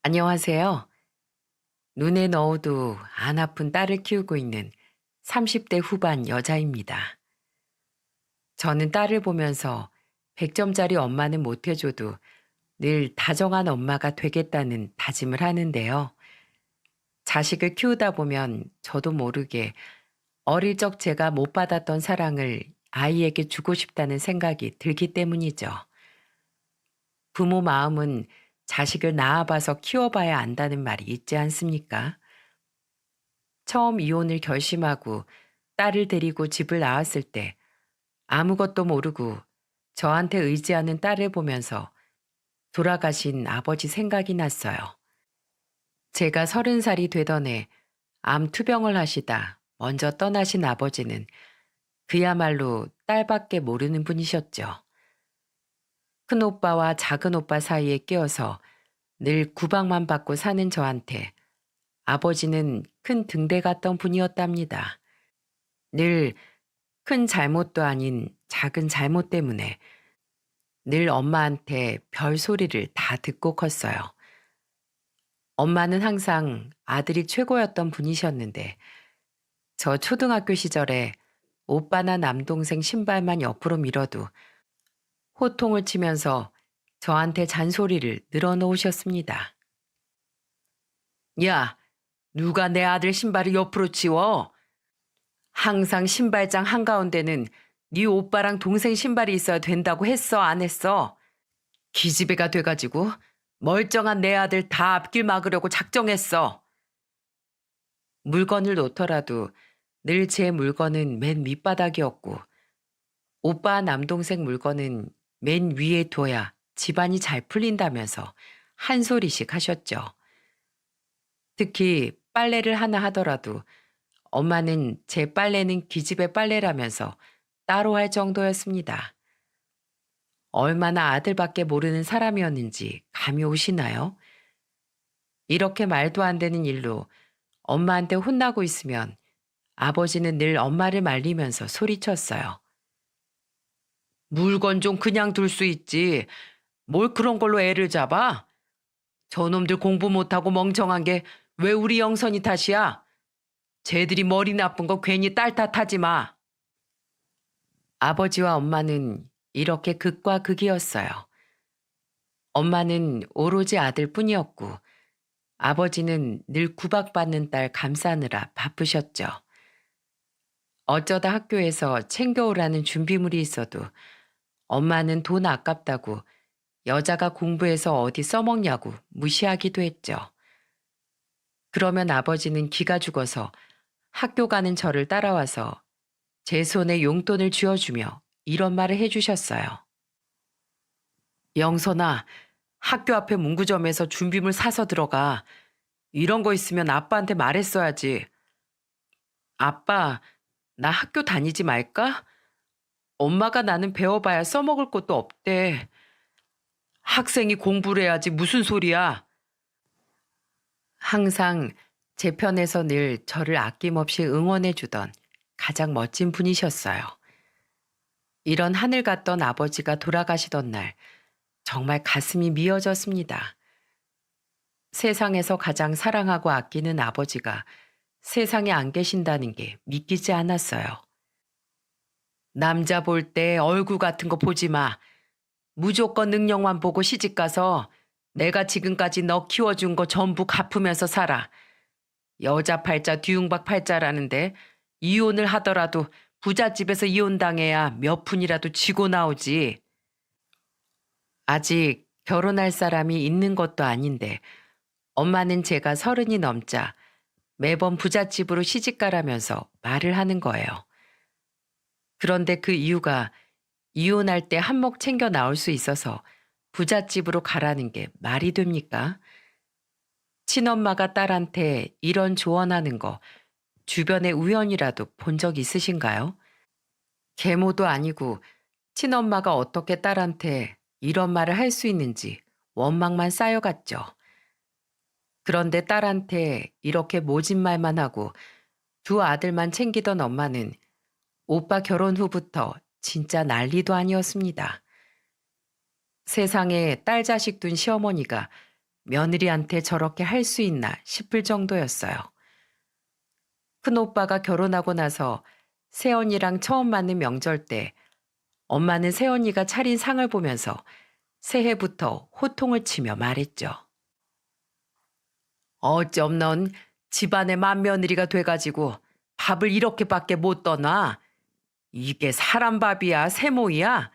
안녕하세요. 눈에 넣어도 안 아픈 딸을 키우고 있는 30대 후반 여자입니다. 저는 딸을 보면서 100점짜리 엄마는 못해줘도 늘 다정한 엄마가 되겠다는 다짐을 하는데요. 자식을 키우다 보면 저도 모르게 어릴 적 제가 못 받았던 사랑을 아이에게 주고 싶다는 생각이 들기 때문이죠. 부모 마음은 자식을 낳아봐서 키워봐야 안다는 말이 있지 않습니까? 처음 이혼을 결심하고 딸을 데리고 집을 나왔을 때 아무것도 모르고 저한테 의지하는 딸을 보면서 돌아가신 아버지 생각이 났어요. 제가 30살이 되던 해 암 투병을 하시다 먼저 떠나신 아버지는 그야말로 딸밖에 모르는 분이셨죠. 큰 오빠와 작은 오빠 사이에 끼어서 늘 구박만 받고 사는 저한테 아버지는 큰 등대 같던 분이었답니다. 늘 큰 잘못도 아닌 작은 잘못 때문에 늘 엄마한테 별소리를 다 듣고 컸어요. 엄마는 항상 아들이 최고였던 분이셨는데 저 초등학교 시절에 오빠나 남동생 신발만 옆으로 밀어도 호통을 치면서 저한테 잔소리를 늘어놓으셨습니다. 야, 누가 내 아들 신발을 옆으로 치워? 항상 신발장 한가운데는 네 오빠랑 동생 신발이 있어야 된다고 했어, 안 했어? 기집애가 돼가지고 멀쩡한 내 아들 다 앞길 막으려고 작정했어. 물건을 놓더라도 늘 제 물건은 맨 밑바닥이었고 오빠 남동생 물건은 맨 위에 둬야 집안이 잘 풀린다면서 한 소리씩 하셨죠. 특히 빨래를 하나 하더라도 엄마는 제 빨래는 기집애 빨래라면서 따로 할 정도였습니다. 얼마나 아들밖에 모르는 사람이었는지 감이 오시나요? 이렇게 말도 안 되는 일로 엄마한테 혼나고 있으면 아버지는 늘 엄마를 말리면서 소리쳤어요. 물건 좀 그냥 둘 수 있지. 뭘 그런 걸로 애를 잡아? 저놈들 공부 못하고 멍청한 게 왜 우리 영선이 탓이야? 쟤들이 머리 나쁜 거 괜히 딸 탓하지 마. 아버지와 엄마는 이렇게 극과 극이었어요. 엄마는 오로지 아들뿐이었고 아버지는 늘 구박받는 딸 감싸느라 바쁘셨죠. 어쩌다 학교에서 챙겨오라는 준비물이 있어도 엄마는 돈 아깝다고 여자가 공부해서 어디 써먹냐고 무시하기도 했죠. 그러면 아버지는 기가 죽어서 학교 가는 저를 따라와서 제 손에 용돈을 쥐어주며 이런 말을 해주셨어요. 영선아, 학교 앞에 문구점에서 준비물 사서 들어가. 이런 거 있으면 아빠한테 말했어야지. 아빠, 나 학교 다니지 말까? 엄마가 나는 배워봐야 써먹을 것도 없대. 학생이 공부를 해야지 무슨 소리야. 항상 제 편에서 늘 저를 아낌없이 응원해주던 가장 멋진 분이셨어요. 이런 하늘 같던 아버지가 돌아가시던 날 정말 가슴이 미어졌습니다. 세상에서 가장 사랑하고 아끼는 아버지가 세상에 안 계신다는 게 믿기지 않았어요. 남자 볼 때 얼굴 같은 거 보지 마. 무조건 능력만 보고 시집가서 내가 지금까지 너 키워준 거 전부 갚으면서 살아. 여자 팔자 뒤웅박 팔자라는데 이혼을 하더라도 부잣집에서 이혼당해야 몇 푼이라도 쥐고 나오지. 아직 결혼할 사람이 있는 것도 아닌데 엄마는 제가 30이 넘자 매번 부잣집으로 시집가라면서 말을 하는 거예요. 그런데 그 이유가 이혼할 때 한몫 챙겨 나올 수 있어서 부잣집으로 가라는 게 말이 됩니까? 친엄마가 딸한테 이런 조언하는 거 주변에 우연이라도 본 적 있으신가요? 계모도 아니고 친엄마가 어떻게 딸한테 이런 말을 할 수 있는지 원망만 쌓여갔죠. 그런데 딸한테 이렇게 모진 말만 하고 두 아들만 챙기던 엄마는 오빠 결혼 후부터 진짜 난리도 아니었습니다. 세상에 딸 자식 둔 시어머니가 며느리한테 저렇게 할 수 있나 싶을 정도였어요. 큰오빠가 결혼하고 나서 새언니랑 처음 맞는 명절 때 엄마는 새언니가 차린 상을 보면서 새해부터 호통을 치며 말했죠. 어쩜 넌 집안의 맏며느리가 돼가지고 밥을 이렇게밖에 못 떠나? 이게 사람 밥이야, 세모이야?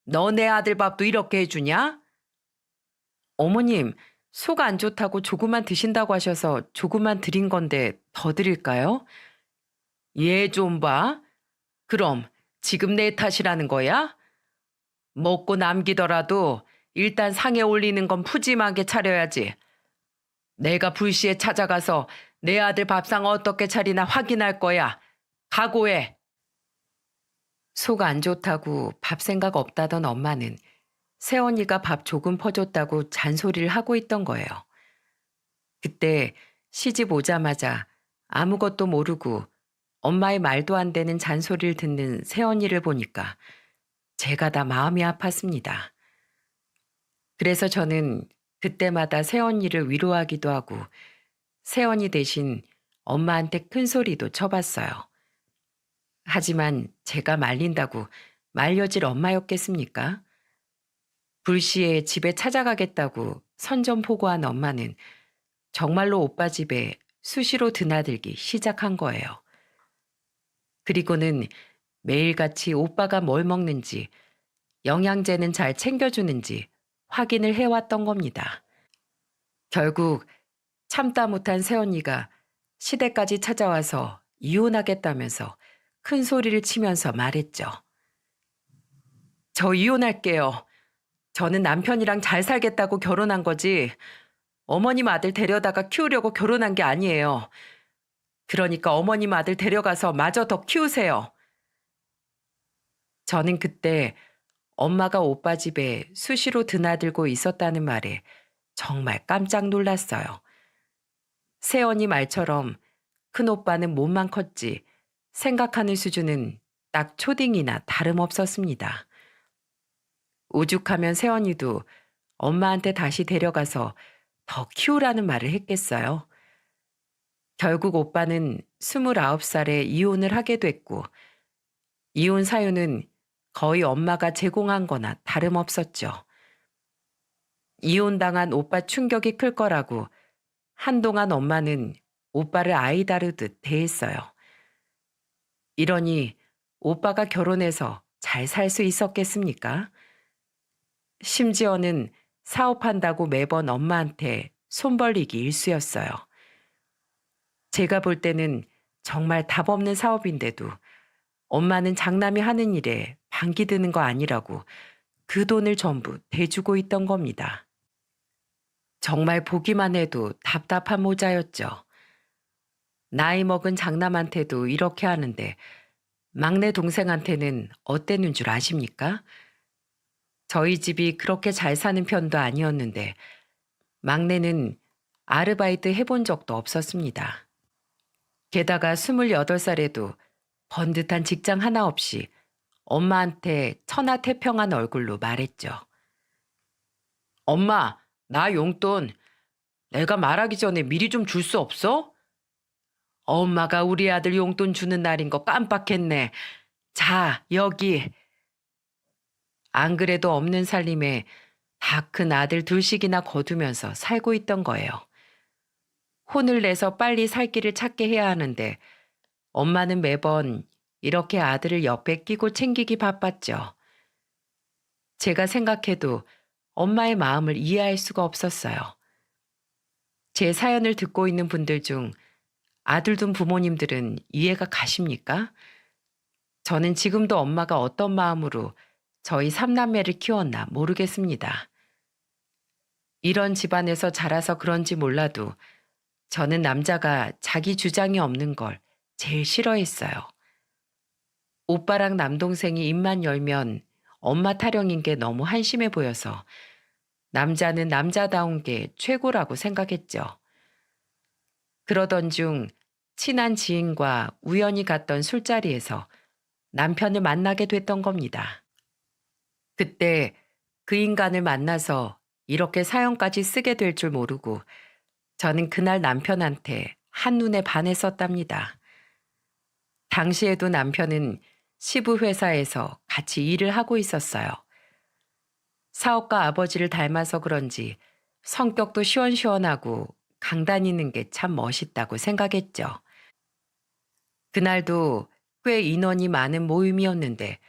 너 내 아들 밥도 이렇게 해주냐? 어머님, 속 안 좋다고 조금만 드신다고 하셔서 조금만 드린 건데 더 드릴까요? 얘 좀 봐. 그럼 지금 내 탓이라는 거야? 먹고 남기더라도 일단 상에 올리는 건 푸짐하게 차려야지. 내가 불시에 찾아가서 내 아들 밥상 어떻게 차리나 확인할 거야. 각오해. 속 안 좋다고 밥 생각 없다던 엄마는 새언니가 밥 조금 퍼줬다고 잔소리를 하고 있던 거예요. 그때 시집 오자마자 아무것도 모르고 엄마의 말도 안 되는 잔소리를 듣는 새언니를 보니까 제가 다 마음이 아팠습니다. 그래서 저는 그때마다 새언니를 위로하기도 하고 새언니 대신 엄마한테 큰 소리도 쳐봤어요. 하지만 제가 말린다고 말려질 엄마였겠습니까? 불시에 집에 찾아가겠다고 선전포고한 엄마는 정말로 오빠 집에 수시로 드나들기 시작한 거예요. 그리고는 매일같이 오빠가 뭘 먹는지, 영양제는 잘 챙겨주는지 확인을 해왔던 겁니다. 결국 참다 못한 새언니가 시댁까지 찾아와서 이혼하겠다면서 큰 소리를 치면서 말했죠. 저 이혼할게요. 저는 남편이랑 잘 살겠다고 결혼한 거지 어머님 아들 데려다가 키우려고 결혼한 게 아니에요. 그러니까 어머님 아들 데려가서 마저 더 키우세요. 저는 그때 엄마가 오빠 집에 수시로 드나들고 있었다는 말에 정말 깜짝 놀랐어요. 새언니 말처럼 큰오빠는 몸만 컸지 생각하는 수준은 딱 초딩이나 다름없었습니다. 오죽하면 새언니도 엄마한테 다시 데려가서 더 키우라는 말을 했겠어요. 결국 오빠는 29살에 이혼을 하게 됐고 이혼 사유는 거의 엄마가 제공한 거나 다름없었죠. 이혼당한 오빠 충격이 클 거라고 한동안 엄마는 오빠를 아이 다루듯 대했어요. 이러니 오빠가 결혼해서 잘 살 수 있었겠습니까? 심지어는 사업한다고 매번 엄마한테 손 벌리기 일쑤였어요. 제가 볼 때는 정말 답 없는 사업인데도 엄마는 장남이 하는 일에 반기 드는 거 아니라고 그 돈을 전부 대주고 있던 겁니다. 정말 보기만 해도 답답한 모자였죠. 나이 먹은 장남한테도 이렇게 하는데 막내 동생한테는 어땠는 줄 아십니까? 저희 집이 그렇게 잘 사는 편도 아니었는데 막내는 아르바이트 해본 적도 없었습니다. 게다가 28살에도 번듯한 직장 하나 없이 엄마한테 천하태평한 얼굴로 말했죠. 엄마, 나 용돈 내가 말하기 전에 미리 좀 줄 수 없어? 엄마가 우리 아들 용돈 주는 날인 거 깜빡했네. 자, 여기. 안 그래도 없는 살림에 다 큰 아들 둘씩이나 거두면서 살고 있던 거예요. 혼을 내서 빨리 살 길을 찾게 해야 하는데 엄마는 매번 이렇게 아들을 옆에 끼고 챙기기 바빴죠. 제가 생각해도 엄마의 마음을 이해할 수가 없었어요. 제 사연을 듣고 있는 분들 중 아들 둔 부모님들은 이해가 가십니까? 저는 지금도 엄마가 어떤 마음으로 저희 삼남매를 키웠나 모르겠습니다. 이런 집안에서 자라서 그런지 몰라도 저는 남자가 자기 주장이 없는 걸 제일 싫어했어요. 오빠랑 남동생이 입만 열면 엄마 타령인 게 너무 한심해 보여서 남자는 남자다운 게 최고라고 생각했죠. 그러던 중 친한 지인과 우연히 갔던 술자리에서 남편을 만나게 됐던 겁니다. 그때 그 인간을 만나서 이렇게 사형까지 쓰게 될 줄 모르고 저는 그날 남편한테 한눈에 반했었답니다. 당시에도 남편은 시부 회사에서 같이 일을 하고 있었어요. 사업가 아버지를 닮아서 그런지 성격도 시원시원하고 강 다니는 게 참 멋있다고 생각했죠. 그날도 꽤 인원이 많은 모임이었는데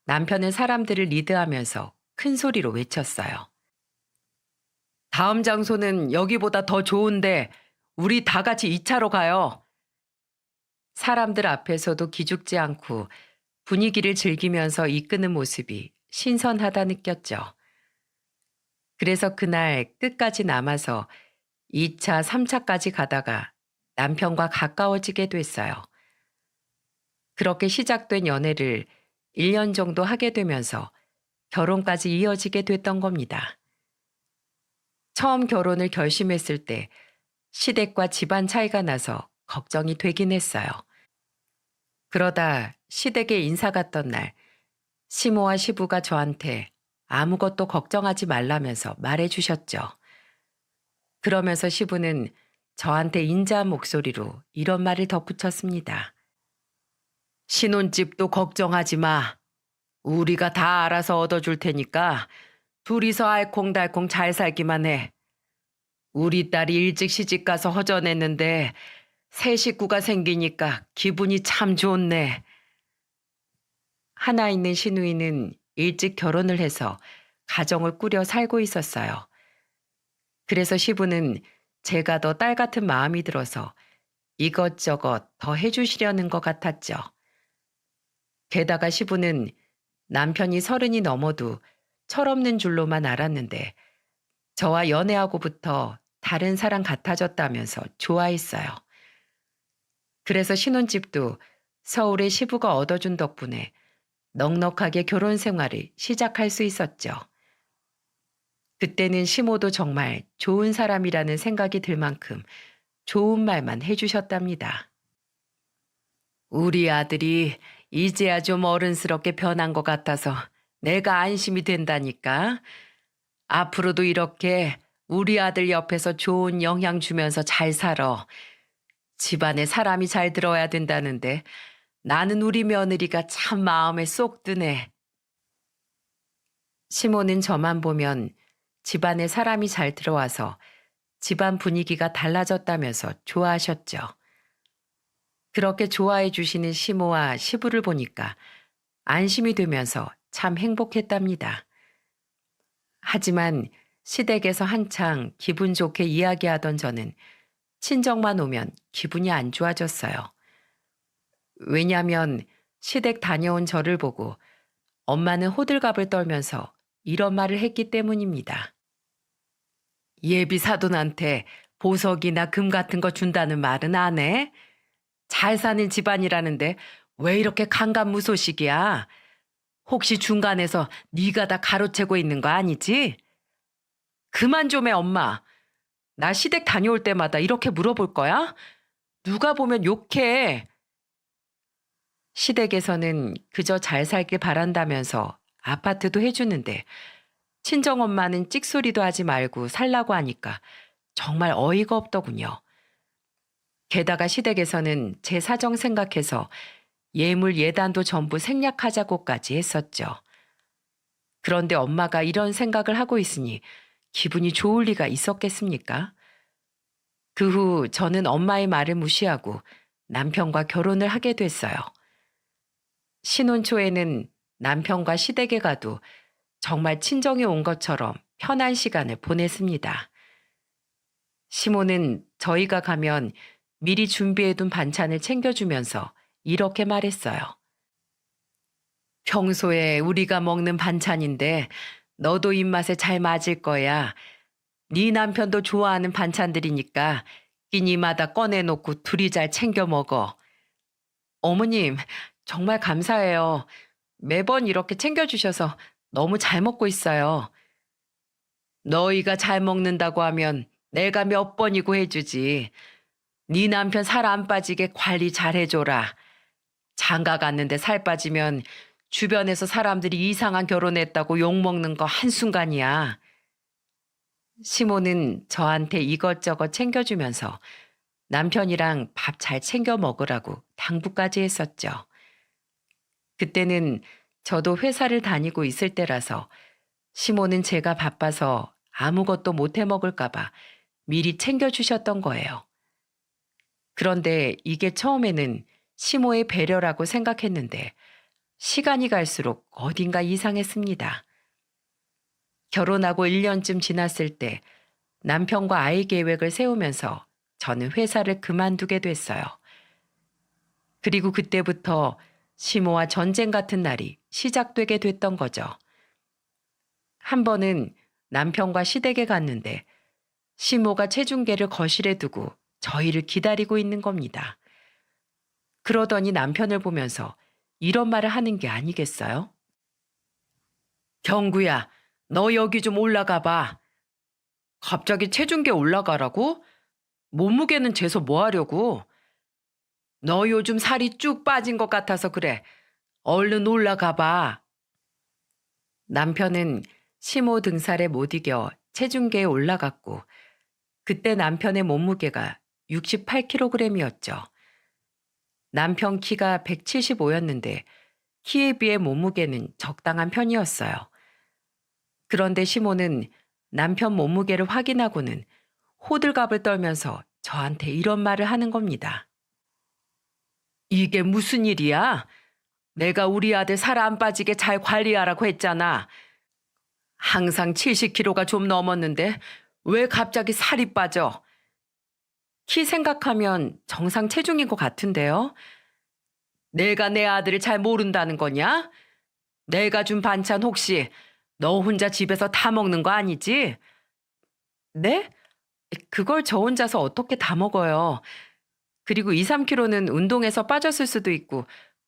남편은 사람들을 리드하면서 큰 소리로 외쳤어요. 다음 장소는 여기보다 더 좋은데 우리 다 같이 2차로 가요. 사람들 앞에서도 기죽지 않고 분위기를 즐기면서 이끄는 모습이 신선하다 느꼈죠. 그래서 그날 끝까지 남아서 2차, 3차까지 가다가 남편과 가까워지게 됐어요. 그렇게 시작된 연애를 1년 정도 하게 되면서 결혼까지 이어지게 됐던 겁니다. 처음 결혼을 결심했을 때 시댁과 집안 차이가 나서 걱정이 되긴 했어요. 그러다 시댁에 인사 갔던 날 시모와 시부가 저한테 아무것도 걱정하지 말라면서 말해주셨죠. 그러면서 시부는 저한테 인자한 목소리로 이런 말을 덧붙였습니다. 신혼집도 걱정하지 마. 우리가 다 알아서 얻어줄 테니까 둘이서 알콩달콩 잘 살기만 해. 우리 딸이 일찍 시집가서 허전했는데 새 식구가 생기니까 기분이 참 좋네. 하나 있는 시누이는 일찍 결혼을 해서 가정을 꾸려 살고 있었어요. 그래서 시부는 제가 더 딸 같은 마음이 들어서 이것저것 더 해주시려는 것 같았죠. 게다가 시부는 남편이 30이 넘어도 철없는 줄로만 알았는데 저와 연애하고부터 다른 사람 같아졌다면서 좋아했어요. 그래서 신혼집도 서울의 시부가 얻어준 덕분에 넉넉하게 결혼 생활을 시작할 수 있었죠. 그때는 시모도 정말 좋은 사람이라는 생각이 들 만큼 좋은 말만 해주셨답니다. 우리 아들이 이제야 좀 어른스럽게 변한 것 같아서 내가 안심이 된다니까. 앞으로도 이렇게 우리 아들 옆에서 좋은 영향 주면서 잘 살아. 집안에 사람이 잘 들어야 된다는데 나는 우리 며느리가 참 마음에 쏙 드네. 시모는 저만 보면 집안에 사람이 잘 들어와서 집안 분위기가 달라졌다면서 좋아하셨죠. 그렇게 좋아해 주시는 시모와 시부를 보니까 안심이 되면서 참 행복했답니다. 하지만 시댁에서 한창 기분 좋게 이야기하던 저는 친정만 오면 기분이 안 좋아졌어요. 왜냐하면 시댁 다녀온 저를 보고 엄마는 호들갑을 떨면서 이런 말을 했기 때문입니다. 예비 사돈한테 보석이나 금 같은 거 준다는 말은 안 해? 잘 사는 집안이라는데 왜 이렇게 강간무소식이야? 혹시 중간에서 네가 다 가로채고 있는 거 아니지? 그만 좀 해, 엄마. 나 시댁 다녀올 때마다 이렇게 물어볼 거야? 누가 보면 욕해. 시댁에서는 그저 잘 살길 바란다면서 아파트도 해주는데 친정엄마는 찍소리도 하지 말고 살라고 하니까 정말 어이가 없더군요. 게다가 시댁에서는 제 사정 생각해서 예물 예단도 전부 생략하자고까지 했었죠. 그런데 엄마가 이런 생각을 하고 있으니 기분이 좋을 리가 있었겠습니까? 그 후 저는 엄마의 말을 무시하고 남편과 결혼을 하게 됐어요. 신혼 초에는 남편과 시댁에 가도 정말 친정에 온 것처럼 편한 시간을 보냈습니다. 시모는 저희가 가면 미리 준비해둔 반찬을 챙겨주면서 이렇게 말했어요. 평소에 우리가 먹는 반찬인데 너도 입맛에 잘 맞을 거야. 네 남편도 좋아하는 반찬들이니까 끼니마다 꺼내놓고 둘이 잘 챙겨 먹어. 어머님, 정말 감사해요. 매번 이렇게 챙겨주셔서 너무 잘 먹고 있어요. 너희가 잘 먹는다고 하면 내가 몇 번이고 해주지. 네 남편 살 안 빠지게 관리 잘 해줘라. 장가 갔는데 살 빠지면 주변에서 사람들이 이상한 결혼했다고 욕먹는 거 한순간이야. 시모는 저한테 이것저것 챙겨주면서 남편이랑 밥 잘 챙겨 먹으라고 당부까지 했었죠. 그때는 저도 회사를 다니고 있을 때라서 시모는 제가 바빠서 아무것도 못 해 먹을까봐 미리 챙겨주셨던 거예요. 그런데 이게 처음에는 시모의 배려라고 생각했는데 시간이 갈수록 어딘가 이상했습니다. 결혼하고 1년쯤 지났을 때 남편과 아이 계획을 세우면서 저는 회사를 그만두게 됐어요. 그리고 그때부터 시모와 전쟁 같은 날이 시작되게 됐던 거죠. 한 번은 남편과 시댁에 갔는데 시모가 체중계를 거실에 두고 저희를 기다리고 있는 겁니다. 그러더니 남편을 보면서 이런 말을 하는 게 아니겠어요? 경구야, 너 여기 좀 올라가 봐. 갑자기 체중계 올라가라고? 몸무게는 재서 뭐 하려고? 너 요즘 살이 쭉 빠진 것 같아서 그래. 얼른 올라가 봐. 남편은 시모 등살에 못 이겨 체중계에 올라갔고 그때 남편의 몸무게가 68kg이었죠. 남편 키가 175였는데 키에 비해 몸무게는 적당한 편이었어요. 그런데 시모는 남편 몸무게를 확인하고는 호들갑을 떨면서 저한테 이런 말을 하는 겁니다. 이게 무슨 일이야? 내가 우리 아들 살 안 빠지게 잘 관리하라고 했잖아. 항상 70kg가 좀 넘었는데 왜 갑자기 살이 빠져? 키 생각하면 정상 체중인 것 같은데요. 내가 내 아들을 잘 모른다는 거냐? 내가 준 반찬 혹시 너 혼자 집에서 다 먹는 거 아니지? 네? 그걸 저 혼자서 어떻게 다 먹어요? 그리고 2, 3kg는 운동에서 빠졌을 수도 있고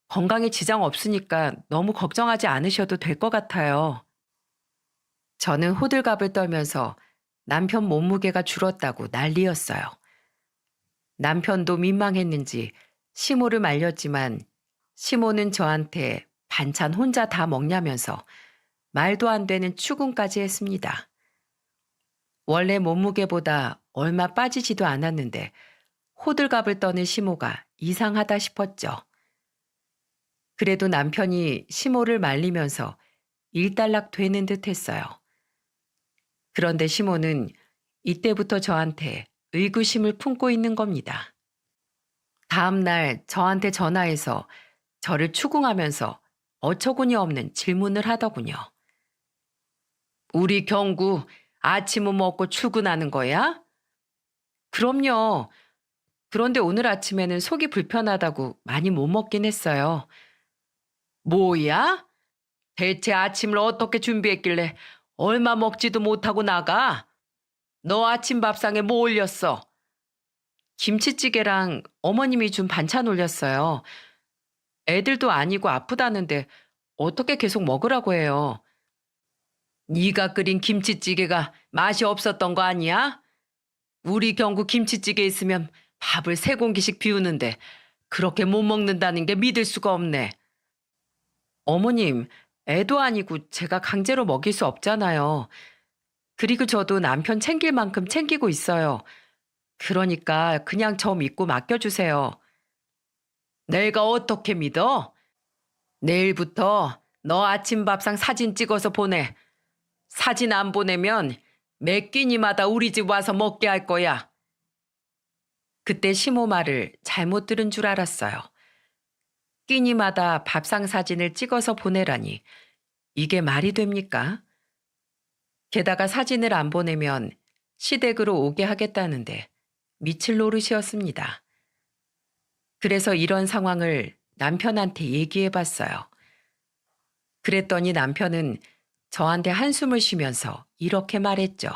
건강에 지장 없으니까 너무 걱정하지 않으셔도 될 것 같아요. 저는 호들갑을 떨면서 남편 몸무게가 줄었다고 난리였어요. 남편도 민망했는지 시모를 말렸지만 시모는 저한테 반찬 혼자 다 먹냐면서 말도 안 되는 추궁까지 했습니다. 원래 몸무게보다 얼마 빠지지도 않았는데 호들갑을 떠는 시모가 이상하다 싶었죠. 그래도 남편이 시모를 말리면서 일단락 되는 듯 했어요. 그런데 시모는 이때부터 저한테 의구심을 품고 있는 겁니다. 다음 날 저한테 전화해서 저를 추궁하면서 어처구니 없는 질문을 하더군요. 우리 경구 아침은 먹고 출근하는 거야? 그럼요. 그런데 오늘 아침에는 속이 불편하다고 많이 못 먹긴 했어요. 뭐야? 대체 아침을 어떻게 준비했길래 얼마 먹지도 못하고 나가? 너 아침 밥상에 뭐 올렸어? 김치찌개랑 어머님이 준 반찬 올렸어요. 애들도 아니고 아프다는데 어떻게 계속 먹으라고 해요? 네가 끓인 김치찌개가 맛이 없었던 거 아니야? 우리 경구 김치찌개 있으면 밥을 3공기씩 비우는데 그렇게 못 먹는다는 게 믿을 수가 없네. 어머님, 애도 아니고 제가 강제로 먹일 수 없잖아요. 그리고 저도 남편 챙길 만큼 챙기고 있어요. 그러니까 그냥 저 믿고 맡겨주세요. 내가 어떻게 믿어? 내일부터 너 아침 밥상 사진 찍어서 보내. 사진 안 보내면 매 끼니마다 우리 집 와서 먹게 할 거야. 그때 시모 말을 잘못 들은 줄 알았어요. 끼니마다 밥상 사진을 찍어서 보내라니 이게 말이 됩니까? 게다가 사진을 안 보내면 시댁으로 오게 하겠다는데 미칠 노릇이었습니다. 그래서 이런 상황을 남편한테 얘기해 봤어요. 그랬더니 남편은 저한테 한숨을 쉬면서 이렇게 말했죠.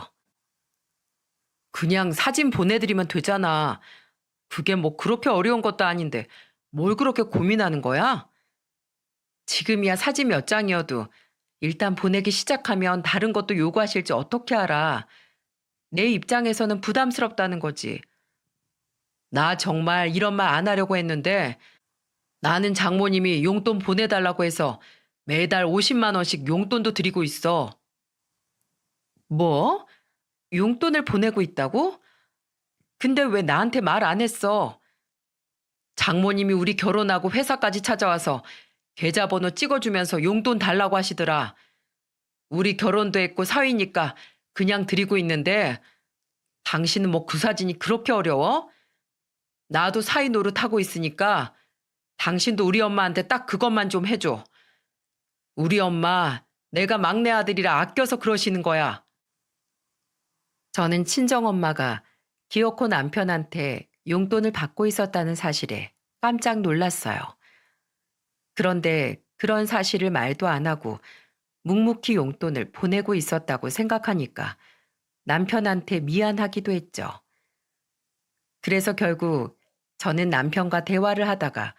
그냥 사진 보내드리면 되잖아. 그게 뭐 그렇게 어려운 것도 아닌데 뭘 그렇게 고민하는 거야? 지금이야 사진 몇 장이어도 일단 보내기 시작하면 다른 것도 요구하실지 어떻게 알아. 내 입장에서는 부담스럽다는 거지. 나 정말 이런 말 안 하려고 했는데 나는 장모님이 용돈 보내달라고 해서 매달 50만 원씩 용돈도 드리고 있어. 뭐? 용돈을 보내고 있다고? 근데 왜 나한테 말 안 했어? 장모님이 우리 결혼하고 회사까지 찾아와서 계좌번호 찍어주면서 용돈 달라고 하시더라. 우리 결혼도 했고 사위니까 그냥 드리고 있는데 당신은 뭐 그 사진이 그렇게 어려워? 나도 사위 노릇하고 있으니까 당신도 우리 엄마한테 딱 그것만 좀 해줘. 우리 엄마 내가 막내 아들이라 아껴서 그러시는 거야. 저는 친정엄마가 기어코 남편한테 용돈을 받고 있었다는 사실에 깜짝 놀랐어요. 그런데 그런 사실을 말도 안 하고 묵묵히 용돈을 보내고 있었다고 생각하니까 남편한테 미안하기도 했죠. 그래서 결국 저는 남편과 대화를 하다가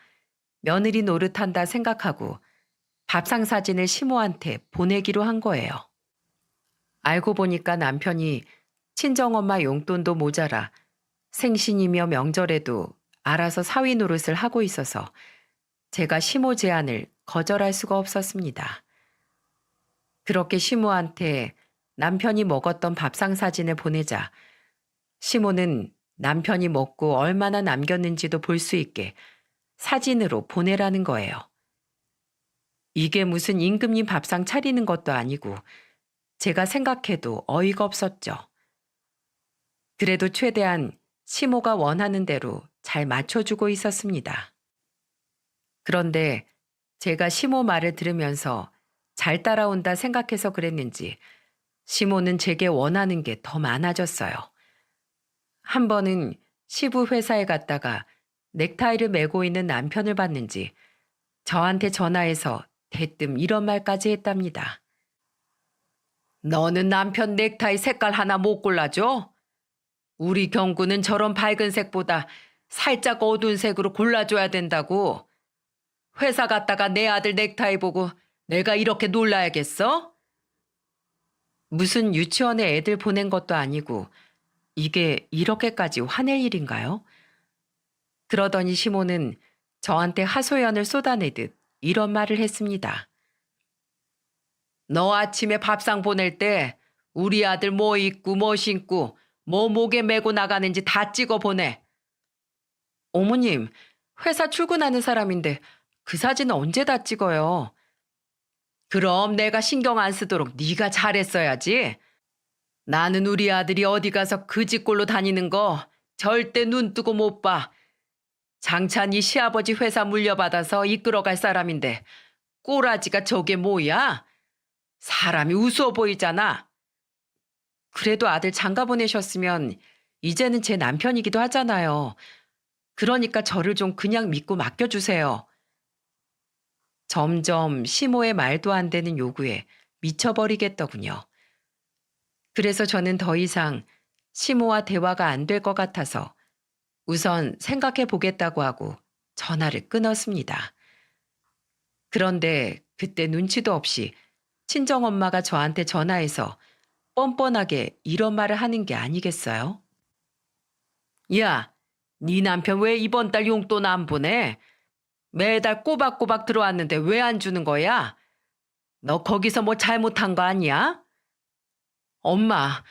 며느리 노릇한다 생각하고 밥상 사진을 시모한테 보내기로 한 거예요. 알고 보니까 남편이 친정엄마 용돈도 모자라 생신이며 명절에도 알아서 사위 노릇을 하고 있어서 제가 시모 제안을 거절할 수가 없었습니다. 그렇게 시모한테 남편이 먹었던 밥상 사진을 보내자 시모는 남편이 먹고 얼마나 남겼는지도 볼 수 있게 사진으로 보내라는 거예요. 이게 무슨 임금님 밥상 차리는 것도 아니고 제가 생각해도 어이가 없었죠. 그래도 최대한 시모가 원하는 대로 잘 맞춰주고 있었습니다. 그런데 제가 시모 말을 들으면서 잘 따라온다 생각해서 그랬는지 시모는 제게 원하는 게 더 많아졌어요. 한 번은 시부 회사에 갔다가 넥타이를 메고 있는 남편을 봤는지 저한테 전화해서 대뜸 이런 말까지 했답니다. 너는 남편 넥타이 색깔 하나 못 골라줘? 우리 경구는 저런 밝은 색보다 살짝 어두운 색으로 골라줘야 된다고. 회사 갔다가 내 아들 넥타이 보고 내가 이렇게 놀라야겠어? 무슨 유치원에 애들 보낸 것도 아니고 이게 이렇게까지 화낼 일인가요? 그러더니 시모는 저한테 하소연을 쏟아내듯 이런 말을 했습니다. 너 아침에 밥상 보낼 때 우리 아들 뭐 입고 뭐 신고 뭐 목에 메고 나가는지 다 찍어 보내. 어머님, 회사 출근하는 사람인데 그 사진은 언제 다 찍어요? 그럼 내가 신경 안 쓰도록 네가 잘했어야지. 나는 우리 아들이 어디 가서 그 집꼴로 다니는 거 절대 눈 뜨고 못 봐. 장차 네 시아버지 회사 물려받아서 이끌어갈 사람인데 꼬라지가 저게 뭐야? 사람이 우스워 보이잖아. 그래도 아들 장가 보내셨으면 이제는 제 남편이기도 하잖아요. 그러니까 저를 좀 그냥 믿고 맡겨주세요. 점점 시모의 말도 안 되는 요구에 미쳐버리겠더군요. 그래서 저는 더 이상 시모와 대화가 안 될 것 같아서 우선 생각해 보겠다고 하고 전화를 끊었습니다. 그런데 그때 눈치도 없이 친정엄마가 저한테 전화해서 뻔뻔하게 이런 말을 하는 게 아니겠어요? 야, 네 남편 왜 이번 달 용돈 안 보내? 매달 꼬박꼬박 들어왔는데 왜 안 주는 거야? 너 거기서 뭐 잘못한 거 아니야? 엄마,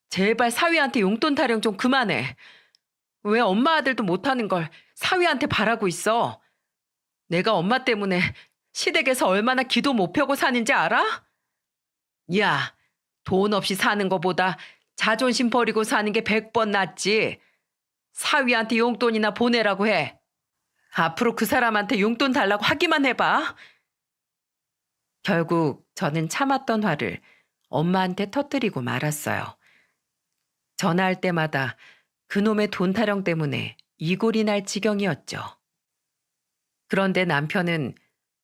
제발 사위한테 용돈 타령 좀 그만해. 왜 엄마 아들도 못하는 걸 사위한테 바라고 있어? 내가 엄마 때문에 시댁에서 얼마나 기도 못 펴고 사는지 알아? 야, 돈 없이 사는 거보다 자존심 버리고 사는 게 100번 낫지. 사위한테 용돈이나 보내라고 해. 앞으로 그 사람한테 용돈 달라고 하기만 해봐. 결국 저는 참았던 화를 엄마한테 터뜨리고 말았어요. 전화할 때마다 그놈의 돈 타령 때문에 이골이 날 지경이었죠. 그런데 남편은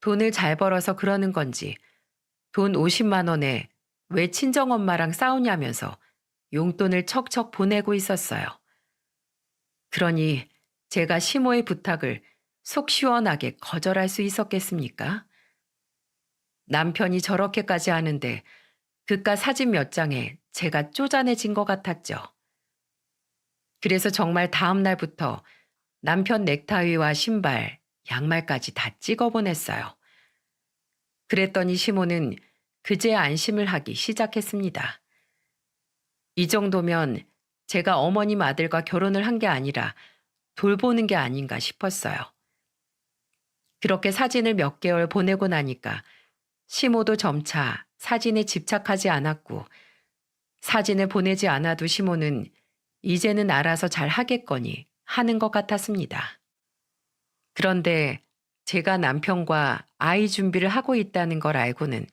돈을 잘 벌어서 그러는 건지 돈 50만 원에 왜 친정엄마랑 싸우냐면서 용돈을 척척 보내고 있었어요. 그러니 제가 시모의 부탁을 속 시원하게 거절할 수 있었겠습니까? 남편이 저렇게까지 하는데 그깟 사진 몇 장에 제가 쪼잔해진 것 같았죠. 그래서 정말 다음 날부터 남편 넥타이와 신발, 양말까지 다 찍어보냈어요. 그랬더니 시모는 그제 안심을 하기 시작했습니다. 이 정도면 제가 어머님 아들과 결혼을 한 게 아니라 돌보는 게 아닌가 싶었어요. 그렇게 사진을 몇 개월 보내고 나니까 시모도 점차 사진에 집착하지 않았고 사진을 보내지 않아도 시모는 이제는 알아서 잘 하겠거니 하는 것 같았습니다. 그런데 제가 남편과 아이 준비를 하고 있다는 걸 알고는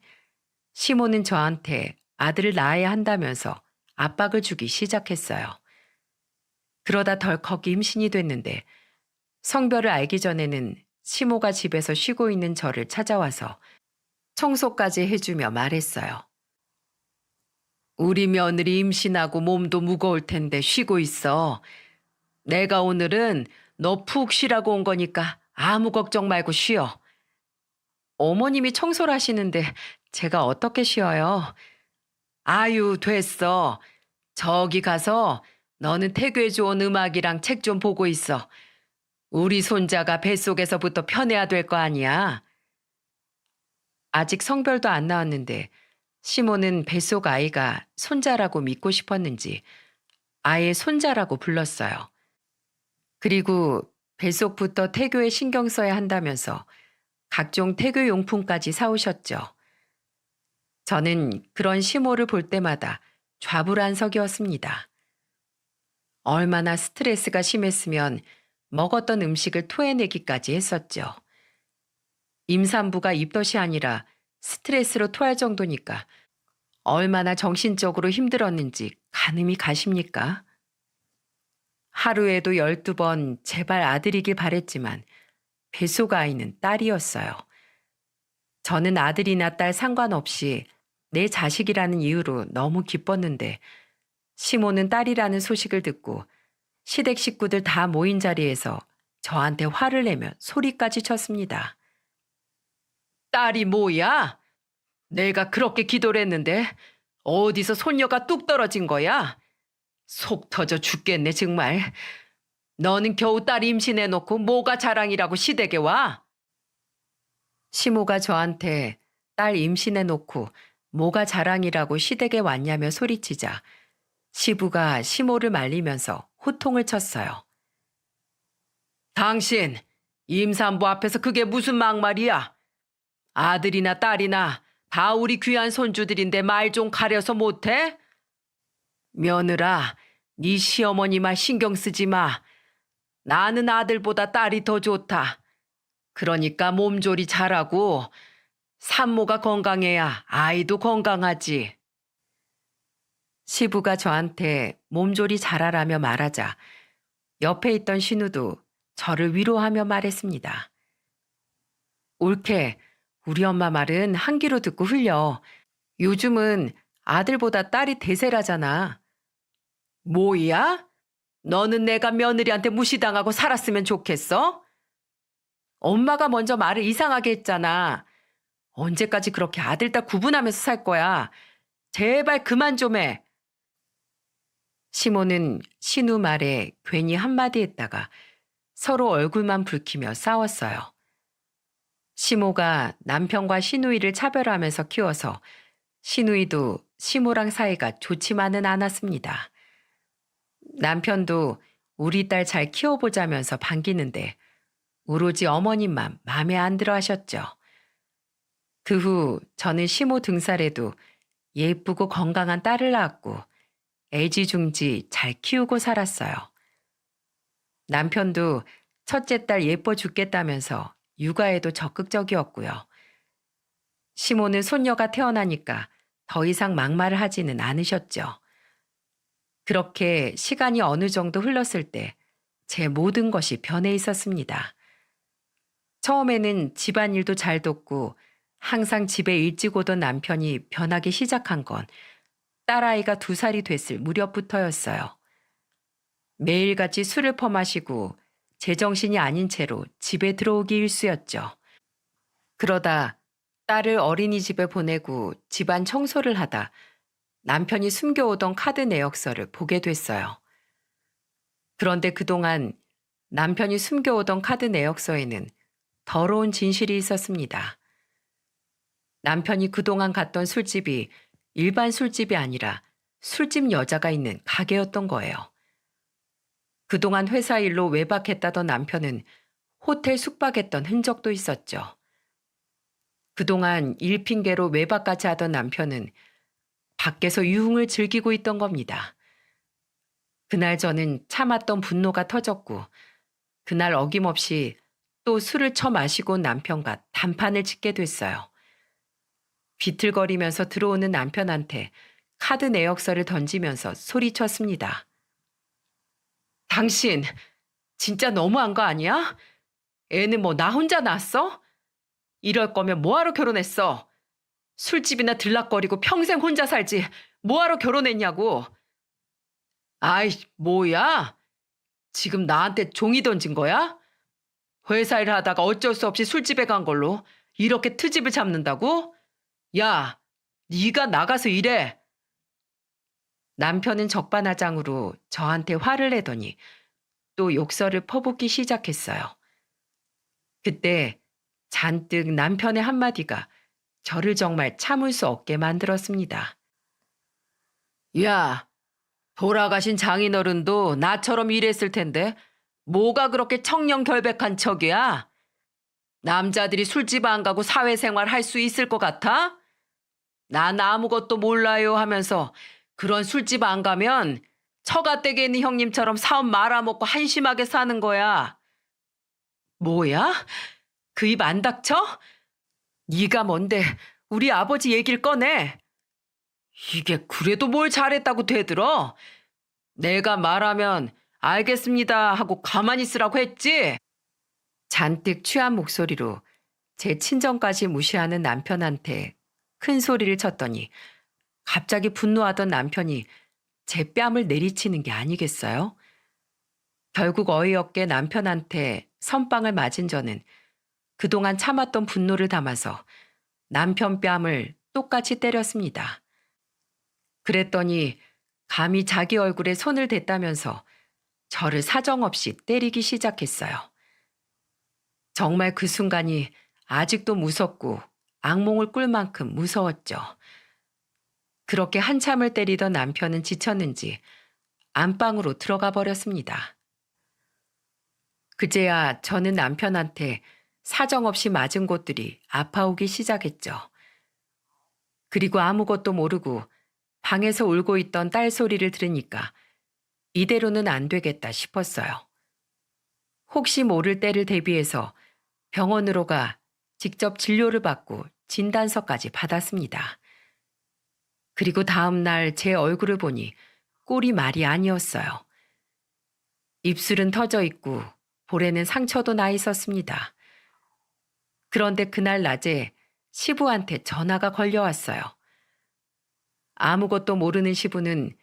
시모는 저한테 아들을 낳아야 한다면서 압박을 주기 시작했어요. 그러다 덜컥 임신이 됐는데 성별을 알기 전에는 시모가 집에서 쉬고 있는 저를 찾아와서 청소까지 해주며 말했어요. 우리 며느리 임신하고 몸도 무거울 텐데 쉬고 있어. 내가 오늘은 너 푹 쉬라고 온 거니까 아무 걱정 말고 쉬어. 어머님이 청소를 하시는데 제가 어떻게 쉬어요? 아유, 됐어. 저기 가서 너는 태교에 좋은 음악이랑 책 좀 보고 있어. 우리 손자가 뱃속에서부터 편해야 될 거 아니야. 아직 성별도 안 나왔는데 시모는 뱃속 아이가 손자라고 믿고 싶었는지 아예 손자라고 불렀어요. 그리고 뱃속부터 태교에 신경 써야 한다면서 각종 태교 용품까지 사오셨죠. 저는 그런 시모를 볼 때마다 좌불안석이었습니다. 얼마나 스트레스가 심했으면 먹었던 음식을 토해내기까지 했었죠. 임산부가 입덧이 아니라 스트레스로 토할 정도니까 얼마나 정신적으로 힘들었는지 가늠이 가십니까? 하루에도 12번 제발 아들이길 바랬지만 뱃속 아이는 딸이었어요. 저는 아들이나 딸 상관없이 내 자식이라는 이유로 너무 기뻤는데 시모는 딸이라는 소식을 듣고 시댁 식구들 다 모인 자리에서 저한테 화를 내며 소리까지 쳤습니다. 딸이 뭐야? 내가 그렇게 기도를 했는데 어디서 손녀가 뚝 떨어진 거야? 속 터져 죽겠네 정말. 너는 겨우 딸 임신해놓고 뭐가 자랑이라고 시댁에 와? 시모가 저한테 딸 임신해놓고 뭐가 자랑이라고 시댁에 왔냐며 소리치자 시부가 시모를 말리면서 호통을 쳤어요. 당신, 임산부 앞에서 그게 무슨 막말이야? 아들이나 딸이나 다 우리 귀한 손주들인데 말 좀 가려서 못해? 며느라, 네 시어머니 말 신경 쓰지 마. 나는 아들보다 딸이 더 좋다. 그러니까 몸조리 잘하고 산모가 건강해야 아이도 건강하지. 시부가 저한테 몸조리 잘하라며 말하자 옆에 있던 신우도 저를 위로하며 말했습니다. 옳게 우리 엄마 말은 한 귀로 듣고 흘려. 요즘은 아들보다 딸이 대세라잖아. 뭐야? 너는 내가 며느리한테 무시당하고 살았으면 좋겠어? 엄마가 먼저 말을 이상하게 했잖아. 언제까지 그렇게 아들, 딸 구분하면서 살 거야? 제발 그만 좀 해. 시모는 신우 말에 괜히 한마디 했다가 서로 얼굴만 붉히며 싸웠어요. 시모가 남편과 시누이를 차별하면서 키워서 시누이도 시모랑 사이가 좋지만은 않았습니다. 남편도 우리 딸 잘 키워보자면서 반기는데 오로지 어머님만 마음에 안 들어 하셨죠. 그 후 저는 시모 등살에도 예쁘고 건강한 딸을 낳았고 애지중지 잘 키우고 살았어요. 남편도 첫째 딸 예뻐 죽겠다면서 육아에도 적극적이었고요. 시모는 손녀가 태어나니까 더 이상 막말을 하지는 않으셨죠. 그렇게 시간이 어느 정도 흘렀을 때 제 모든 것이 변해 있었습니다. 처음에는 집안일도 잘 돕고 항상 집에 일찍 오던 남편이 변하기 시작한 건 딸아이가 2살이 됐을 무렵부터였어요. 매일같이 술을 퍼마시고 제정신이 아닌 채로 집에 들어오기 일쑤였죠. 그러다 딸을 어린이집에 보내고 집안 청소를 하다 남편이 숨겨오던 카드 내역서를 보게 됐어요. 그런데 그동안 남편이 숨겨오던 카드 내역서에는 더러운 진실이 있었습니다. 남편이 그동안 갔던 술집이 일반 술집이 아니라 술집 여자가 있는 가게였던 거예요. 그동안 회사 일로 외박했다던 남편은 호텔 숙박했던 흔적도 있었죠. 그동안 일 핑계로 외박까지 하던 남편은 밖에서 유흥을 즐기고 있던 겁니다. 그날 저는 참았던 분노가 터졌고 그날 어김없이 또 술을 처마시고 온 남편과 단판을 짓게 됐어요. 비틀거리면서 들어오는 남편한테 카드 내역서를 던지면서 소리쳤습니다. 당신 진짜 너무한 거 아니야? 애는 뭐 나 혼자 낳았어? 이럴 거면 뭐하러 결혼했어? 술집이나 들락거리고 평생 혼자 살지 뭐하러 결혼했냐고. 아이, 뭐야? 지금 나한테 종이 던진 거야? 회사 일 하다가 어쩔 수 없이 술집에 간 걸로 이렇게 트집을 잡는다고? 야, 네가 나가서 일해. 남편은 적반하장으로 저한테 화를 내더니 또 욕설을 퍼붓기 시작했어요. 그때 잔뜩 남편의 한마디가 저를 정말 참을 수 없게 만들었습니다. 야, 돌아가신 장인어른도 나처럼 일했을 텐데 뭐가 그렇게 청렴결백한 척이야? 남자들이 술집 안 가고 사회생활 할 수 있을 것 같아? 난 아무것도 몰라요 하면서 그런 술집 안 가면 처가댁에 있는 형님처럼 사업 말아먹고 한심하게 사는 거야. 뭐야? 그 입 안 닥쳐? 네가 뭔데 우리 아버지 얘기를 꺼내. 이게 그래도 뭘 잘했다고 되들어? 내가 말하면 알겠습니다 하고 가만히 있으라고 했지? 잔뜩 취한 목소리로 제 친정까지 무시하는 남편한테 큰 소리를 쳤더니 갑자기 분노하던 남편이 제 뺨을 내리치는 게 아니겠어요? 결국 어이없게 남편한테 선빵을 맞은 저는 그동안 참았던 분노를 담아서 남편 뺨을 똑같이 때렸습니다. 그랬더니 감히 자기 얼굴에 손을 댔다면서 저를 사정없이 때리기 시작했어요. 정말 그 순간이 아직도 무섭고 악몽을 꿀 만큼 무서웠죠. 그렇게 한참을 때리던 남편은 지쳤는지 안방으로 들어가 버렸습니다. 그제야 저는 남편한테 사정없이 맞은 곳들이 아파오기 시작했죠. 그리고 아무것도 모르고 방에서 울고 있던 딸 소리를 들으니까 이대로는 안 되겠다 싶었어요. 혹시 모를 때를 대비해서 병원으로 가 직접 진료를 받고 진단서까지 받았습니다. 그리고 다음 날 제 얼굴을 보니 꼴이 말이 아니었어요. 입술은 터져 있고 볼에는 상처도 나 있었습니다. 그런데 그날 낮에 시부한테 전화가 걸려왔어요. 아무것도 모르는 시부는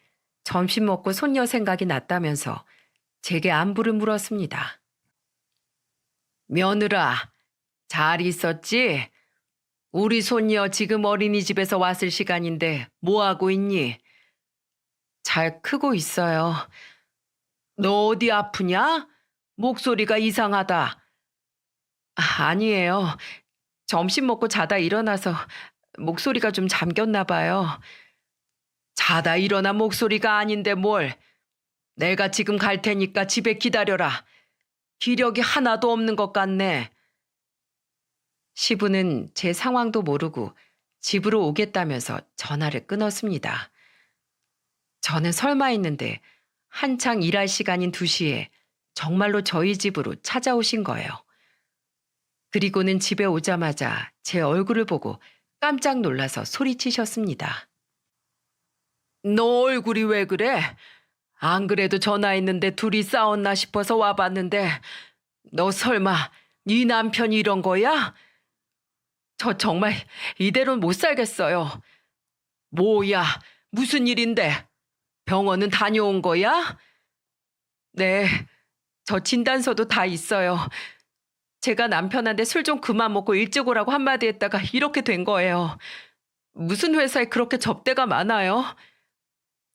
점심 먹고 손녀 생각이 났다면서 제게 안부를 물었습니다. 며느라, 잘 있었지? 우리 손녀 지금 어린이집에서 왔을 시간인데 뭐하고 있니? 잘 크고 있어요. 너 어디 아프냐? 목소리가 이상하다. 아니에요. 점심 먹고 자다 일어나서 목소리가 좀 잠겼나 봐요. 자다 일어난 목소리가 아닌데 뭘. 내가 지금 갈 테니까 집에 기다려라. 기력이 하나도 없는 것 같네. 시부는 제 상황도 모르고 집으로 오겠다면서 전화를 끊었습니다. 저는 설마 했는데 한창 일할 시간인 2시에 정말로 저희 집으로 찾아오신 거예요. 그리고는 집에 오자마자 제 얼굴을 보고 깜짝 놀라서 소리치셨습니다. 너 얼굴이 왜 그래? 안 그래도 전화했는데 둘이 싸웠나 싶어서 와봤는데 너 설마 네 남편이 이런 거야? 저 정말 이대로는 못 살겠어요. 뭐야, 무슨 일인데? 병원은 다녀온 거야? 네, 저 진단서도 다 있어요. 제가 남편한테 술 좀 그만 먹고 일찍 오라고 한마디 했다가 이렇게 된 거예요. 무슨 회사에 그렇게 접대가 많아요?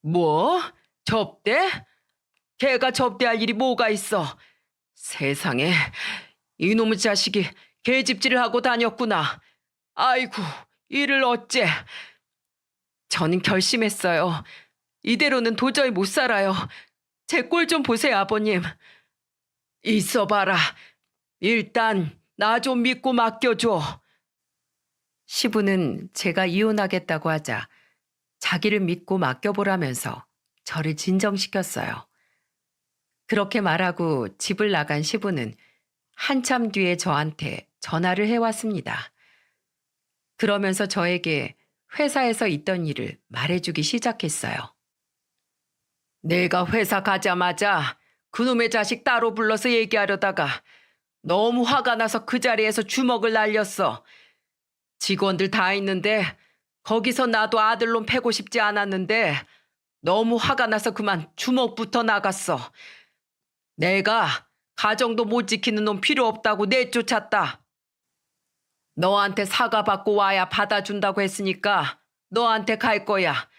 뭐? 접대? 걔가 접대할 일이 뭐가 있어? 세상에, 이놈의 자식이 계집질을 하고 다녔구나. 아이고, 이를 어째. 저는 결심했어요. 이대로는 도저히 못 살아요. 제 꼴 좀 보세요, 아버님. 있어봐라. 일단 나 좀 믿고 맡겨줘. 시부는 제가 이혼하겠다고 하자 자기를 믿고 맡겨보라면서 저를 진정시켰어요. 그렇게 말하고 집을 나간 시부는 한참 뒤에 저한테 전화를 해왔습니다. 그러면서 저에게 회사에서 있던 일을 말해주기 시작했어요. 내가 회사 가자마자 그놈의 자식 따로 불러서 얘기하려다가 너무 화가 나서 그 자리에서 주먹을 날렸어. 직원들 다 있는데 거기서 나도 아들놈 패고 싶지 않았는데 너무 화가 나서 그만 주먹부터 나갔어. 내가 가정도 못 지키는 놈 필요 없다고 내쫓았다. 너한테 사과받고 와야 받아준다고 했으니까 너한테 갈 거야.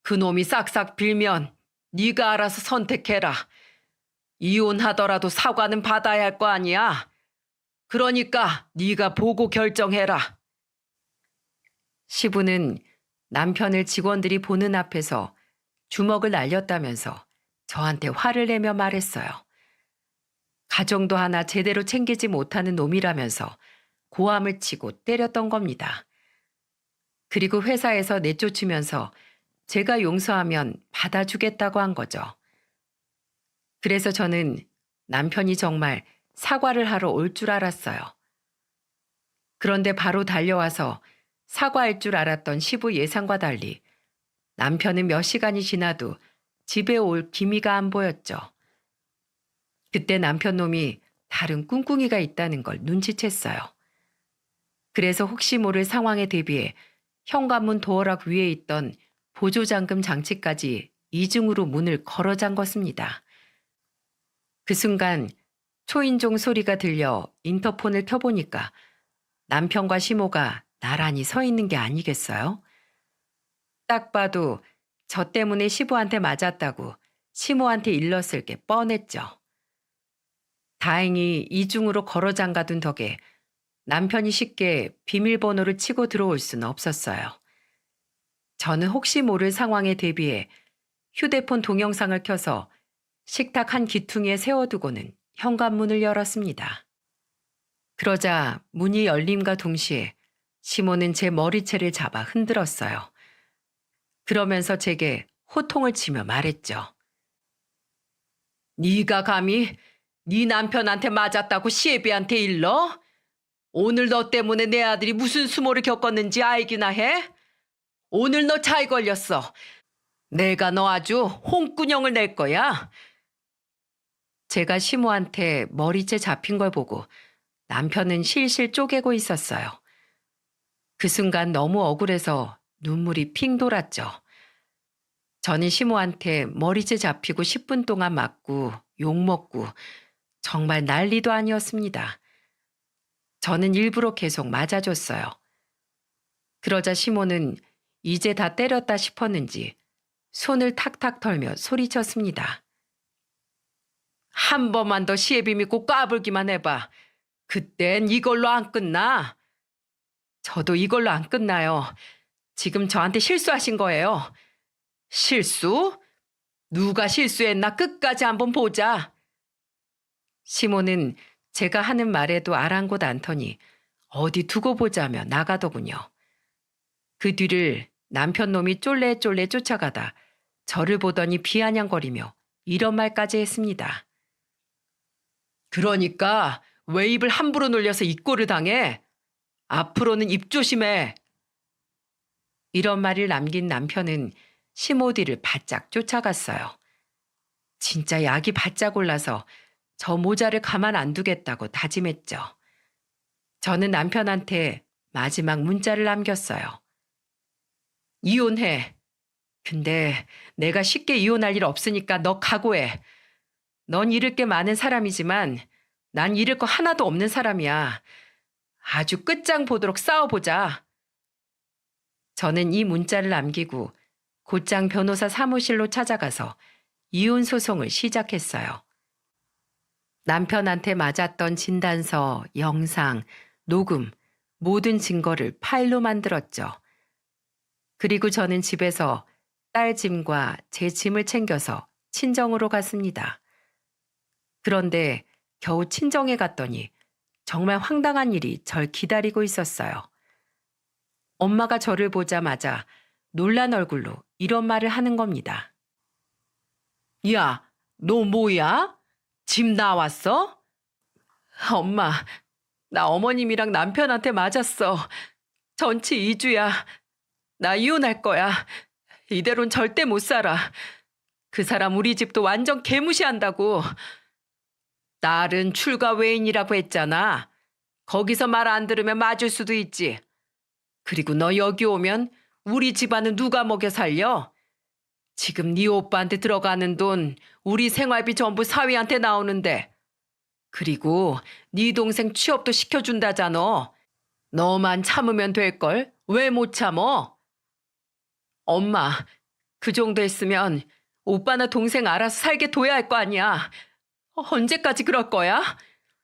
그놈이 싹싹 빌면 네가 알아서 선택해라. 이혼하더라도 사과는 받아야 할 거 아니야. 그러니까 네가 보고 결정해라. 시부는 남편을 직원들이 보는 앞에서 주먹을 날렸다면서 저한테 화를 내며 말했어요. 가정도 하나 제대로 챙기지 못하는 놈이라면서 고함을 치고 때렸던 겁니다. 그리고 회사에서 내쫓으면서 제가 용서하면 받아주겠다고 한 거죠. 그래서 저는 남편이 정말 사과를 하러 올 줄 알았어요. 그런데 바로 달려와서 사과할 줄 알았던 시부 예상과 달리 남편은 몇 시간이 지나도 집에 올 기미가 안 보였죠. 그때 남편 놈이 다른 꿍꿍이가 있다는 걸 눈치챘어요. 그래서 혹시 모를 상황에 대비해 현관문 도어락 위에 있던 보조잠금 장치까지 이중으로 문을 걸어 잠궜습니다. 그 순간 초인종 소리가 들려 인터폰을 켜보니까 남편과 시모가 나란히 서 있는 게 아니겠어요? 딱 봐도 저 때문에 시부한테 맞았다고 시모한테 일렀을 게 뻔했죠. 다행히 이중으로 걸어 잠가둔 덕에 남편이 쉽게 비밀번호를 치고 들어올 수는 없었어요. 저는 혹시 모를 상황에 대비해 휴대폰 동영상을 켜서 식탁 한 기퉁이에 세워두고는 현관문을 열었습니다. 그러자 문이 열림과 동시에 시모는 제 머리채를 잡아 흔들었어요. 그러면서 제게 호통을 치며 말했죠. 네가 감히 네 남편한테 맞았다고 시애비한테 일러? 오늘 너 때문에 내 아들이 무슨 수모를 겪었는지 알기나 해? 오늘 너 차에 걸렸어. 내가 너 아주 홍군형을 낼 거야. 제가 시모한테 머리채 잡힌 걸 보고 남편은 실실 쪼개고 있었어요. 그 순간 너무 억울해서 눈물이 핑 돌았죠. 저는 시모한테 머리채 잡히고 10분 동안 맞고 욕먹고 정말 난리도 아니었습니다. 저는 일부러 계속 맞아줬어요. 그러자 시모는 이제 다 때렸다 싶었는지 손을 탁탁 털며 소리쳤습니다. 한 번만 더 시애비 믿고 까불기만 해봐. 그땐 이걸로 안 끝나. 저도 이걸로 안 끝나요. 지금 저한테 실수하신 거예요. 실수? 누가 실수했나 끝까지 한번 보자. 시모는 제가 하는 말에도 아랑곳 않더니 어디 두고 보자며 나가더군요. 그 뒤를 남편 놈이 쫄래쫄래 쫓아가다 저를 보더니 비아냥거리며 이런 말까지 했습니다. 그러니까 왜 입을 함부로 놀려서 이 꼴을 당해? 앞으로는 입 조심해. 이런 말을 남긴 남편은 시모 뒤를 바짝 쫓아갔어요. 진짜 약이 바짝 올라서 저 모자를 가만 안 두겠다고 다짐했죠. 저는 남편한테 마지막 문자를 남겼어요. 이혼해. 근데 내가 쉽게 이혼할 일 없으니까 너 각오해. 넌 잃을 게 많은 사람이지만 난 잃을 거 하나도 없는 사람이야. 아주 끝장 보도록 싸워보자. 저는 이 문자를 남기고 곧장 변호사 사무실로 찾아가서 이혼 소송을 시작했어요. 남편한테 맞았던 진단서, 영상, 녹음, 모든 증거를 파일로 만들었죠. 그리고 저는 집에서 딸 짐과 제 짐을 챙겨서 친정으로 갔습니다. 그런데 겨우 친정에 갔더니 정말 황당한 일이 절 기다리고 있었어요. 엄마가 저를 보자마자 놀란 얼굴로 이런 말을 하는 겁니다. 야, 너 뭐야? 짐 나왔어? 엄마, 나 어머님이랑 남편한테 맞았어. 전치 2주야. 나 이혼할 거야. 이대로는 절대 못 살아. 그 사람 우리 집도 완전 개무시한다고. 딸은 출가 외인이라고 했잖아. 거기서 말 안 들으면 맞을 수도 있지. 그리고 너 여기 오면 우리 집안은 누가 먹여 살려? 지금 네 오빠한테 들어가는 돈 우리 생활비 전부 사위한테 나오는데. 그리고 네 동생 취업도 시켜준다잖아. 너만 참으면 될걸? 왜 못 참어? 엄마, 그 정도 했으면 오빠나 동생 알아서 살게 둬야 할 거 아니야. 언제까지 그럴 거야?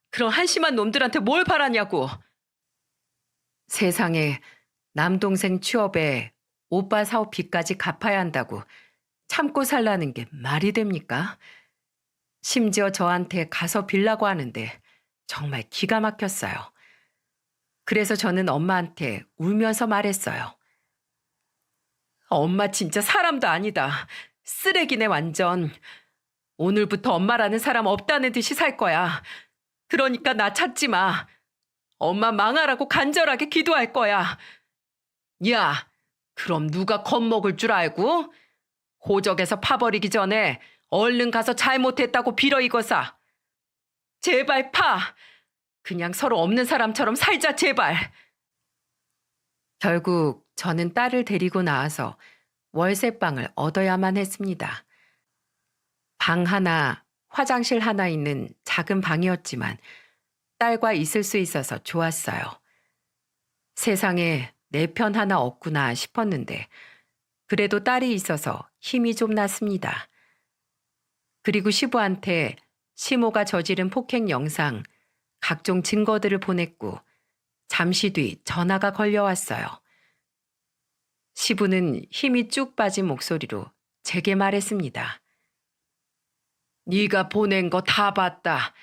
그런 한심한 놈들한테 뭘 바라냐고. 세상에 남동생 취업에 오빠 사업 빚까지 갚아야 한다고 참고 살라는 게 말이 됩니까? 심지어 저한테 가서 빌라고 하는데 정말 기가 막혔어요. 그래서 저는 엄마한테 울면서 말했어요. 엄마 진짜 사람도 아니다. 쓰레기네 완전. 오늘부터 엄마라는 사람 없다는 듯이 살 거야. 그러니까 나 찾지 마. 엄마 망하라고 간절하게 기도할 거야. 야, 그럼 누가 겁먹을 줄 알고? 호적에서 파버리기 전에 얼른 가서 잘못했다고 빌어 이거사. 제발 파. 그냥 서로 없는 사람처럼 살자 제발. 결국 저는 딸을 데리고 나와서 월세방을 얻어야만 했습니다. 방 하나, 화장실 하나 있는 작은 방이었지만 딸과 있을 수 있어서 좋았어요. 세상에 내 편 하나 없구나 싶었는데 그래도 딸이 있어서 힘이 좀 났습니다. 그리고 시부한테 시모가 저지른 폭행 영상, 각종 증거들을 보냈고 잠시 뒤 전화가 걸려왔어요. 시부는 힘이 쭉 빠진 목소리로 제게 말했습니다. 네가 보낸 거 다 봤다.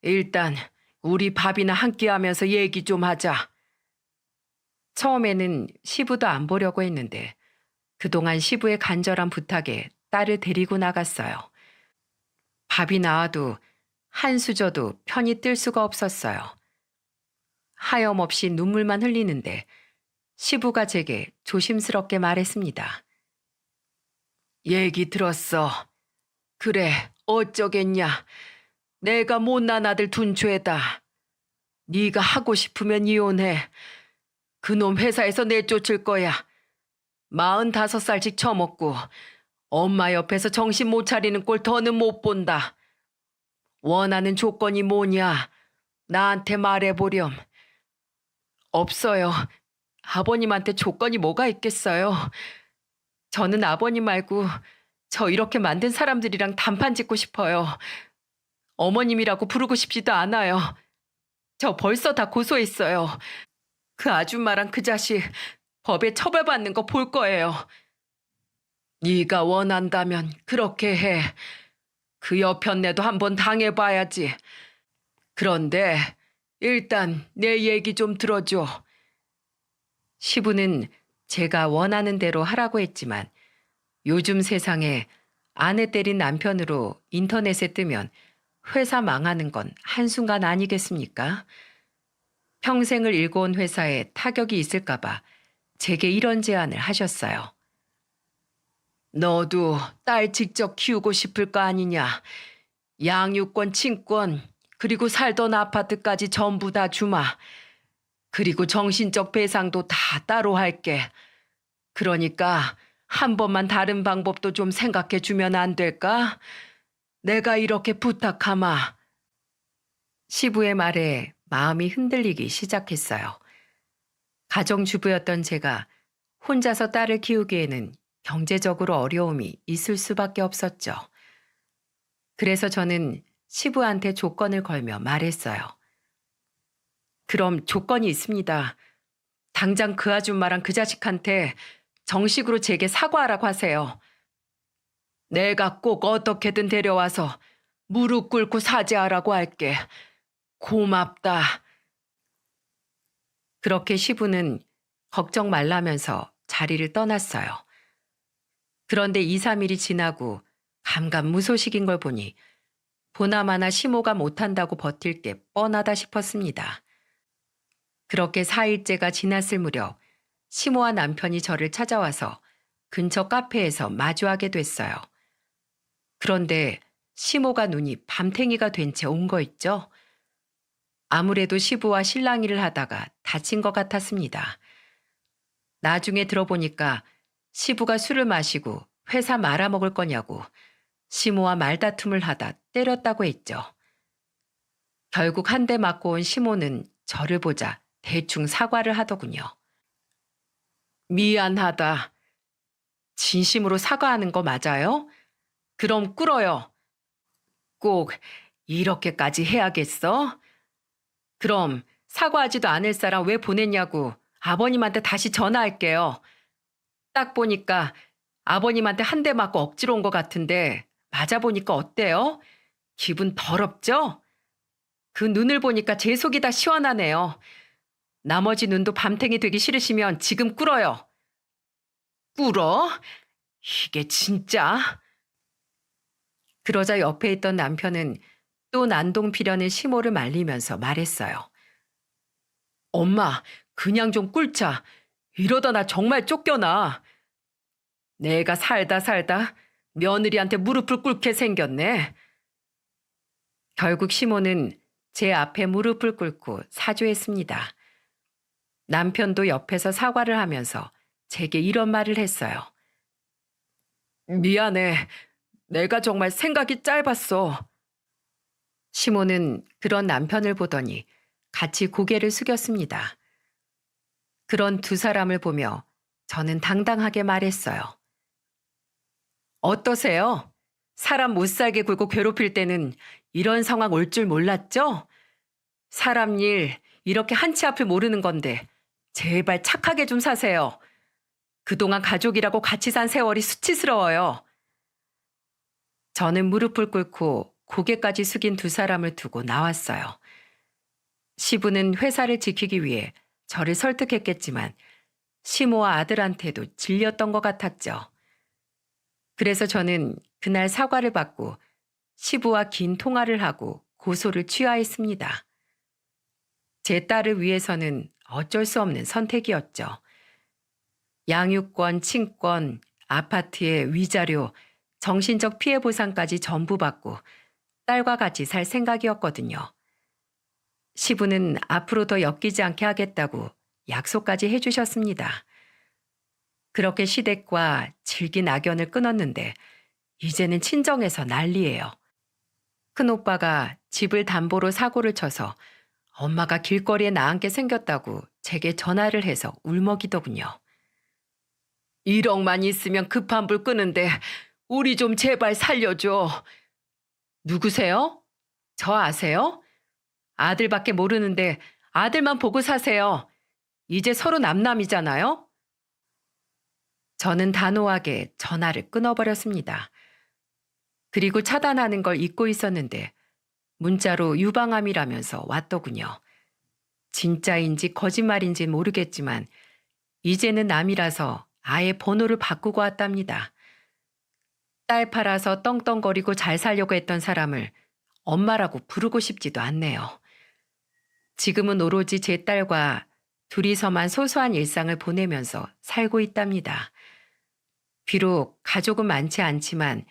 일단 우리 밥이나 함께 하면서 얘기 좀 하자. 처음에는 시부도 안 보려고 했는데 그동안 시부의 간절한 부탁에 딸을 데리고 나갔어요. 밥이 나와도 한수저도 편히 뜰 수가 없었어요. 하염없이 눈물만 흘리는데 시부가 제게 조심스럽게 말했습니다. 얘기 들었어. 그래, 어쩌겠냐. 내가 못난 아들 둔 죄다. 네가 하고 싶으면 이혼해. 그놈 회사에서 내쫓을 거야. 45살씩 처먹고 엄마 옆에서 정신 못 차리는 꼴 더는 못 본다. 원하는 조건이 뭐냐? 나한테 말해보렴. 없어요. 아버님한테 조건이 뭐가 있겠어요. 저는 아버님 말고 저 이렇게 만든 사람들이랑 단판 짓고 싶어요. 어머님이라고 부르고 싶지도 않아요. 저 벌써 다 고소했어요. 그 아줌마랑 그 자식 법에 처벌받는 거 볼 거예요. 네가 원한다면 그렇게 해. 그 여편네도 한번 당해봐야지. 그런데 일단 내 얘기 좀 들어줘. 시부는 제가 원하는 대로 하라고 했지만 요즘 세상에 아내 때린 남편으로 인터넷에 뜨면 회사 망하는 건 한순간 아니겠습니까? 평생을 일궈온 회사에 타격이 있을까봐 제게 이런 제안을 하셨어요. 너도 딸 직접 키우고 싶을 거 아니냐. 양육권, 친권, 그리고 살던 아파트까지 전부 다 주마. 그리고 정신적 배상도 다 따로 할게. 그러니까 한 번만 다른 방법도 좀 생각해 주면 안 될까? 내가 이렇게 부탁하마. 시부의 말에 마음이 흔들리기 시작했어요. 가정주부였던 제가 혼자서 딸을 키우기에는 경제적으로 어려움이 있을 수밖에 없었죠. 그래서 저는 시부한테 조건을 걸며 말했어요. 그럼 조건이 있습니다. 당장 그 아줌마랑 그 자식한테 정식으로 제게 사과하라고 하세요. 내가 꼭 어떻게든 데려와서 무릎 꿇고 사죄하라고 할게. 고맙다. 그렇게 시부는 걱정 말라면서 자리를 떠났어요. 그런데 2, 3일이 지나고 감감무소식인 걸 보니 보나마나 시모가 못한다고 버틸 게 뻔하다 싶었습니다. 그렇게 4일째가 지났을 무렵 시모와 남편이 저를 찾아와서 근처 카페에서 마주하게 됐어요. 그런데 시모가 눈이 밤탱이가 된 채 온 거 있죠? 아무래도 시부와 실랑이를 하다가 다친 것 같았습니다. 나중에 들어보니까 시부가 술을 마시고 회사 말아먹을 거냐고 시모와 말다툼을 하다 때렸다고 했죠. 결국 한 대 맞고 온 시모는 저를 보자 대충 사과를 하더군요. 미안하다. 진심으로 사과하는 거 맞아요? 그럼 꿇어요. 꼭 이렇게까지 해야겠어? 그럼 사과하지도 않을 사람 왜 보냈냐고 아버님한테 다시 전화할게요. 딱 보니까 아버님한테 한 대 맞고 억지로 온 것 같은데 맞아보니까 어때요? 기분 더럽죠? 그 눈을 보니까 제 속이 다 시원하네요. 나머지 눈도 밤탱이 되기 싫으시면 지금 꿇어요. 꿇어? 이게 진짜? 그러자 옆에 있던 남편은 또 난동 피려는 시모를 말리면서 말했어요. 엄마, 그냥 좀 꿇자. 이러다 나 정말 쫓겨나. 내가 살다 며느리한테 무릎을 꿇게 생겼네. 결국 시모는 제 앞에 무릎을 꿇고 사죄했습니다. 남편도 옆에서 사과를 하면서 제게 이런 말을 했어요. 미안해. 내가 정말 생각이 짧았어. 시모는 그런 남편을 보더니 같이 고개를 숙였습니다. 그런 두 사람을 보며 저는 당당하게 말했어요. 어떠세요? 사람 못 살게 굴고 괴롭힐 때는 이런 상황 올 줄 몰랐죠? 사람 일 이렇게 한치 앞을 모르는 건데 제발 착하게 좀 사세요. 그동안 가족이라고 같이 산 세월이 수치스러워요. 저는 무릎을 꿇고 고개까지 숙인 두 사람을 두고 나왔어요. 시부는 회사를 지키기 위해 저를 설득했겠지만 시모와 아들한테도 질렸던 것 같았죠. 그래서 저는 그날 사과를 받고 시부와 긴 통화를 하고 고소를 취하했습니다. 제 딸을 위해서는 어쩔 수 없는 선택이었죠. 양육권, 친권, 아파트의 위자료, 정신적 피해 보상까지 전부 받고 딸과 같이 살 생각이었거든요. 시부는 앞으로 더 엮이지 않게 하겠다고 약속까지 해주셨습니다. 그렇게 시댁과 질긴 악연을 끊었는데 이제는 친정에서 난리예요. 큰오빠가 집을 담보로 사고를 쳐서 엄마가 길거리에 나앉게 생겼다고 제게 전화를 해서 울먹이더군요. 1억만 있으면 급한 불 끄는데 우리 좀 제발 살려줘. 누구세요? 저 아세요? 아들밖에 모르는데 아들만 보고 사세요. 이제 서로 남남이잖아요? 저는 단호하게 전화를 끊어버렸습니다. 그리고 차단하는 걸 잊고 있었는데 문자로 유방암이라면서 왔더군요. 진짜인지 거짓말인지 모르겠지만 이제는 남이라서 아예 번호를 바꾸고 왔답니다. 딸 팔아서 떵떵거리고 잘 살려고 했던 사람을 엄마라고 부르고 싶지도 않네요. 지금은 오로지 제 딸과 둘이서만 소소한 일상을 보내면서 살고 있답니다. 비록 가족은 많지 않지만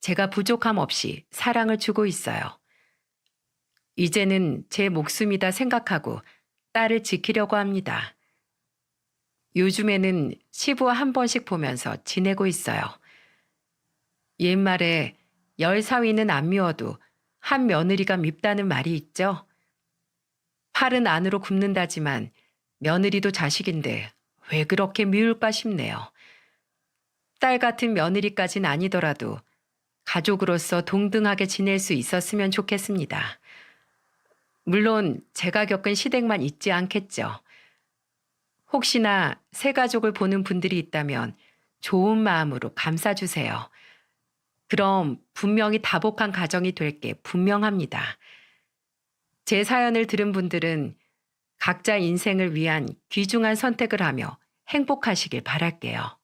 제가 부족함 없이 사랑을 주고 있어요. 이제는 제 목숨이다 생각하고 딸을 지키려고 합니다. 요즘에는 시부와 한 번씩 보면서 지내고 있어요. 옛말에 열 사위는 안 미워도 한 며느리가 밉다는 말이 있죠. 팔은 안으로 굽는다지만 며느리도 자식인데 왜 그렇게 미울까 싶네요. 딸 같은 며느리까진 아니더라도 가족으로서 동등하게 지낼 수 있었으면 좋겠습니다. 물론 제가 겪은 시댁만 있지 않겠죠. 혹시나 새 가족을 보는 분들이 있다면 좋은 마음으로 감싸주세요. 그럼 분명히 다복한 가정이 될 게 분명합니다. 제 사연을 들은 분들은 각자 인생을 위한 귀중한 선택을 하며 행복하시길 바랄게요.